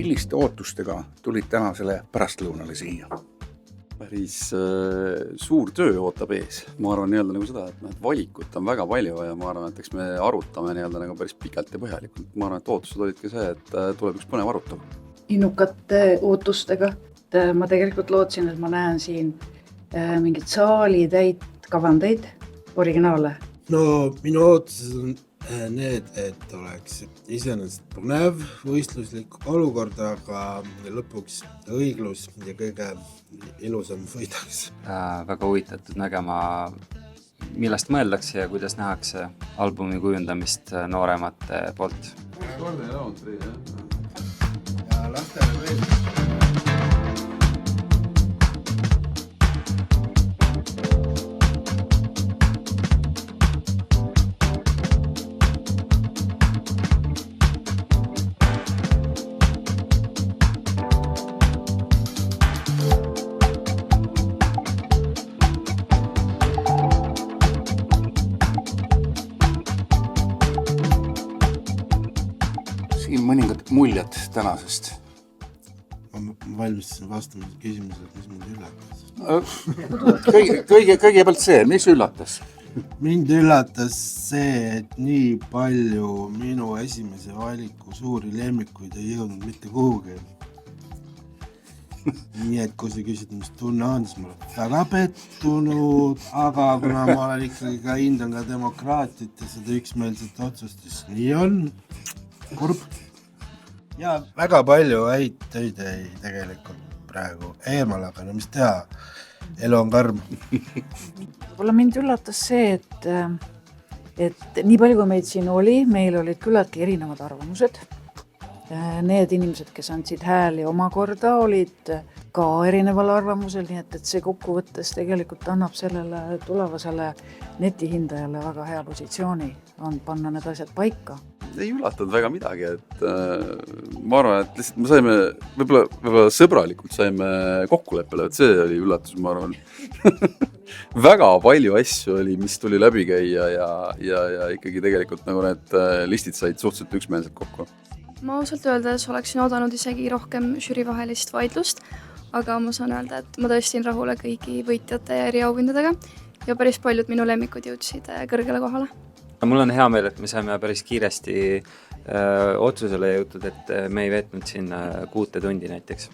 milliste ootustega tulid tänasele pärastlõunale siia? Päris suur töö ootab ees. Ma arvan nagu seda, et valikut on väga palju ja ma arvan, et eks me arutame nagu päris pikalt ja põhjalikult. Ma arvan, et ootused olid ka see, et tuleb üks põnev arutav. Innukate ootustega. Ma tegelikult lootsin, et ma näen siin mingid saali täit kavandeid, originaale. No minu ootused on need, et oleks iseenesest põnev, võistluslik olukord, aga lõpuks õiglus ja kõige ilusam võidaks. Väga huvitatud nägema, millest mõeldakse ja kuidas nähakse albumi kujundamist nooremate poolt. Ja lastele veel. Siin mõningad muljad tänasest. Ma valmistasin vastamise küsimusele, mis mind üllatas. Kõigepealt see, mis üllatas? Mind üllatas see, et nii palju minu esimese valiku suuri lemmikuid ei jõudnud mitte kuhugi. Nii et kui sa küsid, mis tunne on, siis ma olen väga pettunud, aga kuna ma olen ikkagi ka hindan ka demokraatit ja seda üksmeelset otsust, siis nii on. Kurb. Ja väga palju häid töid ei tegelikult praegu eemal, aga no mis teha, elu on karm. Võib-olla mind üllatas see, et nii palju kui meid siin oli, meil olid küllaltki erinevad arvamused. Need inimesed, kes andsid hääli omakorda, olid ka erineval arvamusel, nii et see kokkuvõttes tegelikult annab sellele tulevasele netihindajale väga hea positsiooni, on panna need asjad paika. Ei üllatanud väga midagi, et ma arvan, et lihtsalt me saime, võib-olla sõbralikult saime kokkuleppele, et see oli üllatus, ma arvan. Väga palju asju oli, mis tuli läbi käia ja ikkagi tegelikult nagu need listid said suhteliselt üksmeelselt kokku. Ma ausalt öeldes oleksin oodanud isegi rohkem žürivahelist vaidlust, aga ma saan öelda, et ma tõestin rahule kõigi võitjate ja eriauhindadega ja päris paljud minu lemmikud jõudsid kõrgele kohale. Mul on hea meel, et me saime päris kiiresti otsusele jõutud, et me ei veetnud siin 6 tundi näiteks.